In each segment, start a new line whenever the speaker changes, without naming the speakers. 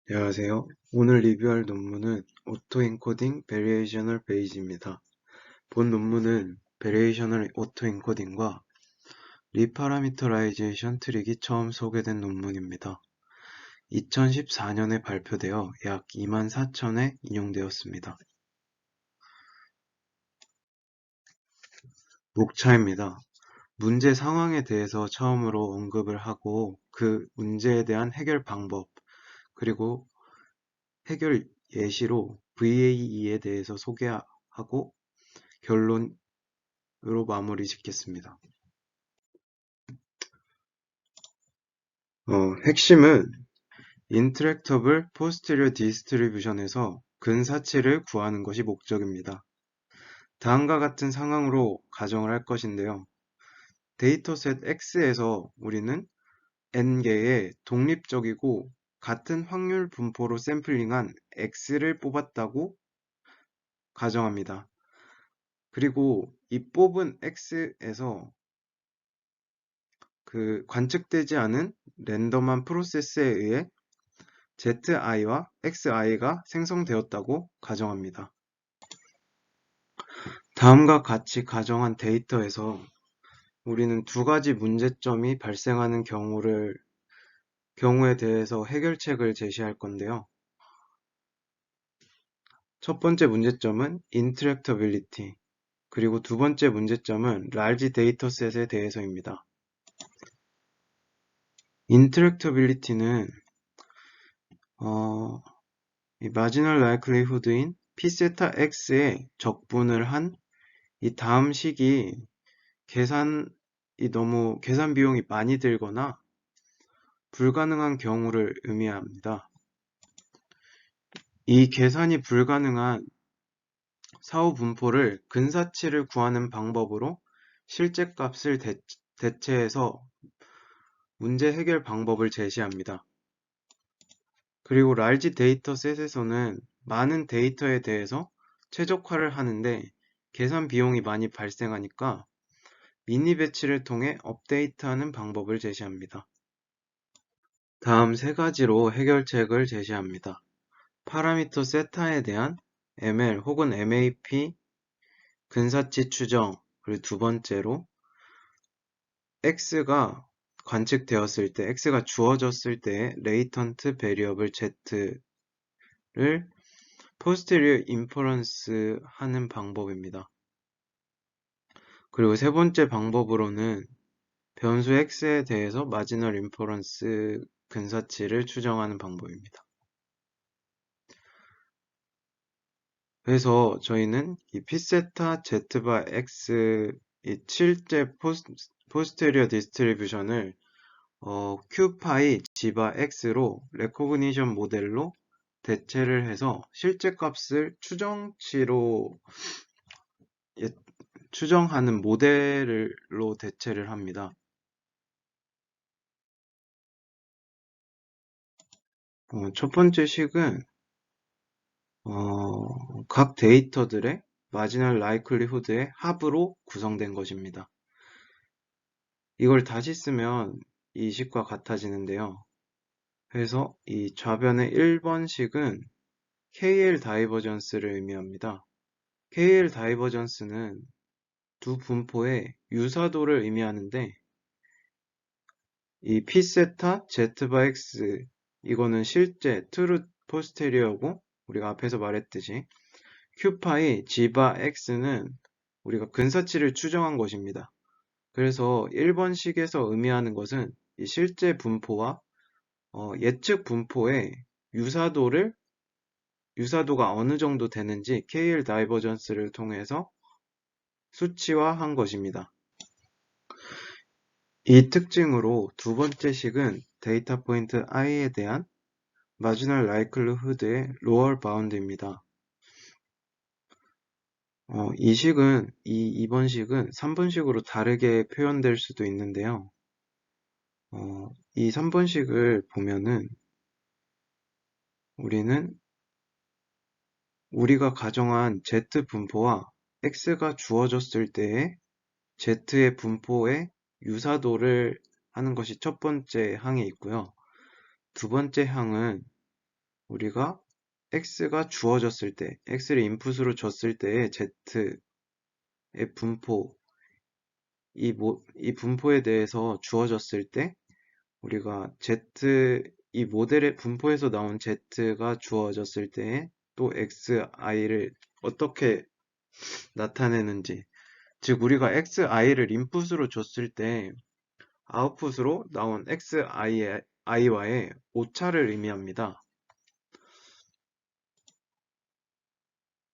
안녕하세요. 오늘 리뷰할 논문은 오토엔코딩 베리에이셔널 베이지입니다. 본 논문은 베리에이셔널 오토엔코딩과 리파라미터라이제이션 트릭이 처음 소개된 논문입니다. 2014년에 발표되어 약 24,000회 인용되었습니다. 목차입니다. 문제 상황에 대해서 처음으로 언급을 하고 그 문제에 대한 해결 방법, 그리고 해결 예시로 VAE에 대해서 소개하고 결론으로 마무리 짓겠습니다. 핵심은 인터랙터블 포스테리어 디스트리뷰션에서 근사치를 구하는 것이 목적입니다. 다음과 같은 상황으로 가정을 할 것인데요. 데이터셋 X에서 우리는 N개의 독립적이고 같은 확률 분포로 샘플링한 X를 뽑았다고 가정합니다. 그리고 이 뽑은 X에서 그 관측되지 않은 랜덤한 프로세스에 의해 zi와 xi가 생성되었다고 가정합니다. 다음과 같이 가정한 데이터에서 우리는 두 가지 문제점이 발생하는 경우에 대해서 해결책을 제시할 건데요. 첫 번째 문제점은 인터랙터빌리티, 그리고 두 번째 문제점은 large 데이터셋에 대해서입니다. 인터랙터빌리티는 이 마지널 라이클리후드인 p 세타 x에 적분을 한 이 다음 식이 계산 비용이 많이 들거나 불가능한 경우를 의미합니다. 이 계산이 불가능한 사후 분포를 근사치를 구하는 방법으로 실제 값을 대체해서 문제 해결 방법을 제시합니다. 그리고 large 데이터셋에서는 많은 데이터에 대해서 최적화를 하는데 계산 비용이 많이 발생하니까 미니 배치를 통해 업데이트하는 방법을 제시합니다. 다음 세 가지로 해결책을 제시합니다. 파라미터 세타에 대한 ML 혹은 MAP 근사치 추정, 그리고 두 번째로 X가 관측되었을 때, X가 주어졌을 때의 레이턴트 베리어블 Z를 포스테리어 인퍼런스 하는 방법입니다. 그리고 세 번째 방법으로는 변수 X에 대해서 마지널 인퍼런스 근사치를 추정하는 방법입니다. 그래서 저희는 이 P세타 Z바 X 이 실제 포스테리어 디스트리뷰션을 Q파이 G바 X로 레코그니션 모델로 대체를 해서 실제 값을 추정치로 추정하는 모델로 대체를 합니다. 첫 번째 식은 각 데이터들의 마지널 라이클리후드의 합으로 구성된 것입니다. 이걸 다시 쓰면 이 식과 같아지는데요. 그래서 이 좌변의 1번식은 KL 다이버전스를 의미합니다. KL 다이버전스는 두 분포의 유사도를 의미하는데 이 P세타 Z바 X 이거는 실제 트루 포스테리어고 우리가 앞에서 말했듯이 Q파이 G바 X는 우리가 근사치를 추정한 것입니다. 그래서 1번식에서 의미하는 것은 이 실제 분포와 예측 분포의 유사도가 어느 정도 되는지 KL 다이버전스를 통해서 수치화한 것입니다. 이 특징으로 두 번째 식은 데이터 포인트 i에 대한 마지널 라이클리후드의 로얼 바운드입니다. 이번 식은 3번 식으로 다르게 표현될 수도 있는데요. 이 3번 식을 보면은 우리가 가정한 Z 분포와 X가 주어졌을 때의 Z의 분포의 유사도를 하는 것이 첫 번째 항에 있고요. 두 번째 항은 우리가 x가 주어졌을 때, x를 인풋으로 줬을 때의 z의 분포, 이 분포에 대해서 주어졌을 때 우리가 이 모델의 분포에서 나온 z가 주어졌을 때에 또 xi를 어떻게 나타내는지, 즉 우리가 xi를 인풋으로 줬을 때 아웃풋으로 나온 xi와의 오차를 의미합니다.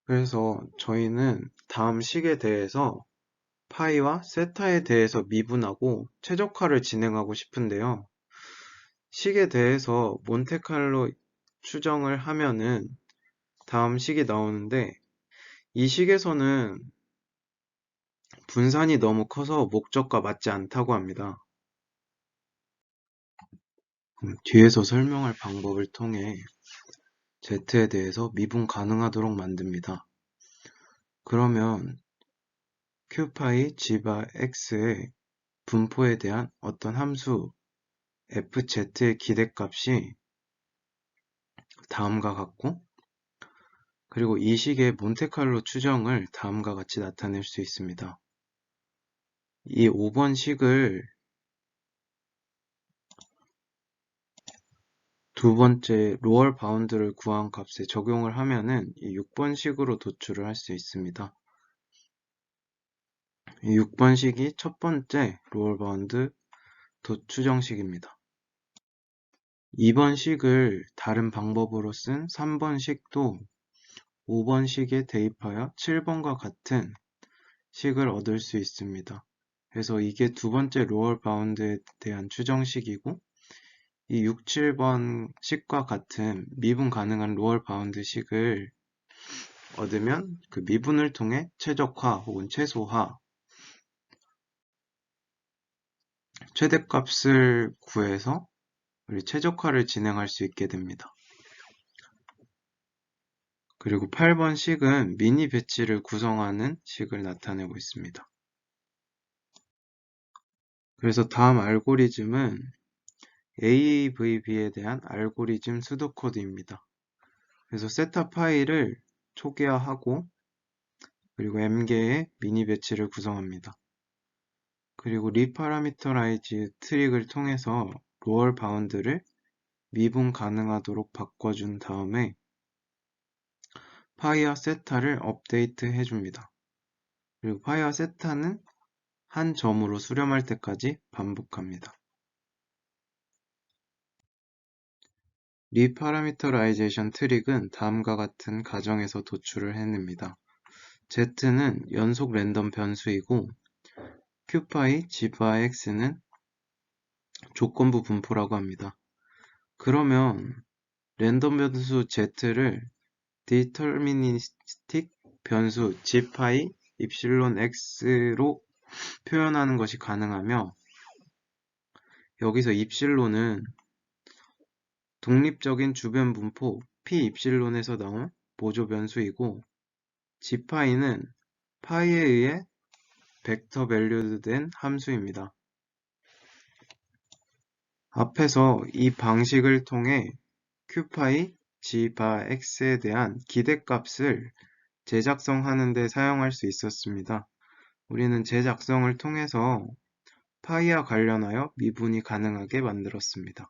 그래서 저희는 다음 식에 대해서 파이와 세타에 대해서 미분하고 최적화를 진행하고 싶은데요. 식에 대해서 몬테칼로 추정을 하면은 다음 식이 나오는데, 이 식에서는 분산이 너무 커서 목적과 맞지 않다고 합니다. 뒤에서 설명할 방법을 통해 z에 대해서 미분 가능하도록 만듭니다. 그러면 q파이 g바 x의 분포에 대한 어떤 함수 fz의 기대값이 다음과 같고, 그리고 이 식의 몬테칼로 추정을 다음과 같이 나타낼 수 있습니다. 이 5번 식을 두 번째 로얼 바운드를 구한 값에 적용을 하면은 이 6번 식으로 도출을 할 수 있습니다. 이 6번 식이 첫 번째 로얼 바운드 추정식입니다. 2번 식을 다른 방법으로 쓴 3번 식도 5번 식에 대입하여 7번과 같은 식을 얻을 수 있습니다. 그래서 이게 두 번째 로얼 바운드에 대한 추정식이고, 이 6, 7번 식과 같은 미분 가능한 로얼 바운드 식을 얻으면 그 미분을 통해 최적화 혹은 최소화, 최대값을 구해서 우리 최적화를 진행할 수 있게 됩니다. 그리고 8번 식은 미니 배치를 구성하는 식을 나타내고 있습니다. 그래서 다음 알고리즘은 AVB에 대한 알고리즘 수도코드입니다. 그래서 세타 파일을 초기화하고, 그리고 m개의 미니 배치를 구성합니다. 그리고 리파라미터라이즈 트릭을 통해서 로얼 바운드를 미분 가능하도록 바꿔준 다음에 파이와 세타를 업데이트 해줍니다. 그리고 파이와 세타는 한 점으로 수렴할 때까지 반복합니다. 리파라미터라이제이션 트릭은 다음과 같은 가정에서 도출을 해냅니다. z는 연속 랜덤 변수이고 q파이 g바 x는 조건부 분포라고 합니다. 그러면 랜덤 변수 z를 디터미니스틱 변수 g파이 입실론 x로 표현하는 것이 가능하며, 여기서 입실론은 독립적인 주변 분포 p 입실론에서 나온 보조 변수이고, g파이는 파이에 의해 벡터 밸류된 함수입니다. 앞에서 이 방식을 통해 q파이 g바 x에 대한 기대값을 재작성하는 데 사용할 수 있었습니다. 우리는 재작성을 통해서 파이와 관련하여 미분이 가능하게 만들었습니다.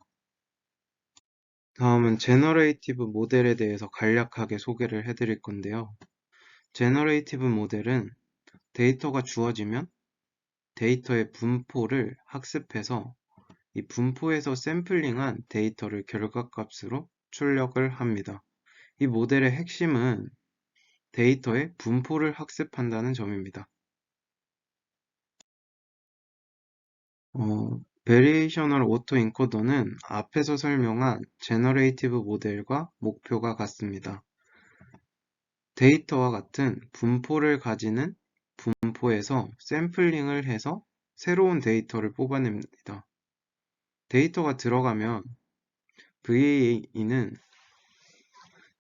다음은 제너레이티브 모델에 대해서 간략하게 소개를 해드릴 건데요. 제너레이티브 모델은 데이터가 주어지면 데이터의 분포를 학습해서 이 분포에서 샘플링한 데이터를 결과값으로 출력을 합니다. 이 모델의 핵심은 데이터의 분포를 학습한다는 점입니다. 베리에이셔널 오토 인코더는 앞에서 설명한 제너레이티브 모델과 목표가 같습니다. 데이터와 같은 분포를 가지는 분포에서 샘플링을 해서 새로운 데이터를 뽑아냅니다. 데이터가 들어가면 VAE는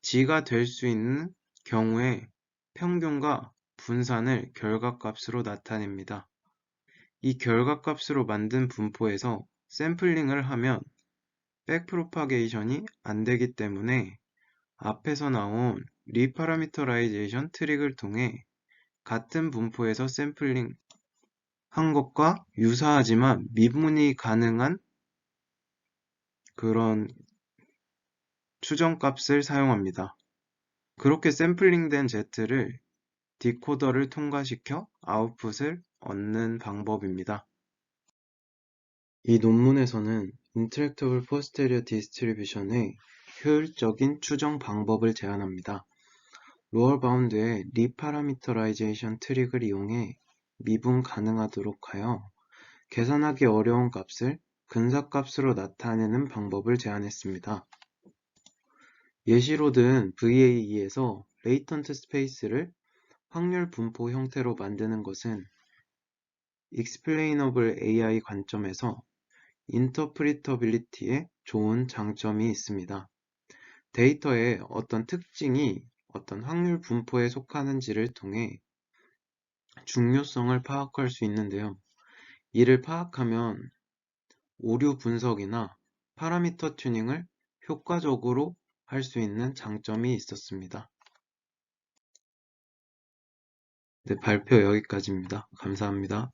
G가 될 수 있는 경우에 평균과 분산을 결과값으로 나타냅니다. 이 결과값으로 만든 분포에서 샘플링을 하면 백프로파게이션이 안 되기 때문에 앞에서 나온 리파라미터라이제이션 트릭을 통해 같은 분포에서 샘플링 한 것과 유사하지만 미분이 가능한 그런 추정값을 사용합니다. 그렇게 샘플링된 Z를 디코더를 통과시켜 아웃풋을 얻는 방법입니다. 이 논문에서는 인터랙티블 포스테리어 디스트리뷰션의 효율적인 추정 방법을 제안합니다. 로얼 바운드의 리파라미터라이제이션 트릭을 이용해 미분 가능하도록 하여 계산하기 어려운 값을 근사값으로 나타내는 방법을 제안했습니다. 예시로 든 VAE에서 레이턴트 스페이스를 확률 분포 형태로 만드는 것은 explainable AI 관점에서 interpretability에 좋은 장점이 있습니다. 데이터의 어떤 특징이 어떤 확률 분포에 속하는지를 통해 중요성을 파악할 수 있는데요. 이를 파악하면 오류 분석이나 파라미터 튜닝을 효과적으로 할 수 있는 장점이 있었습니다. 네, 발표 여기까지입니다. 감사합니다.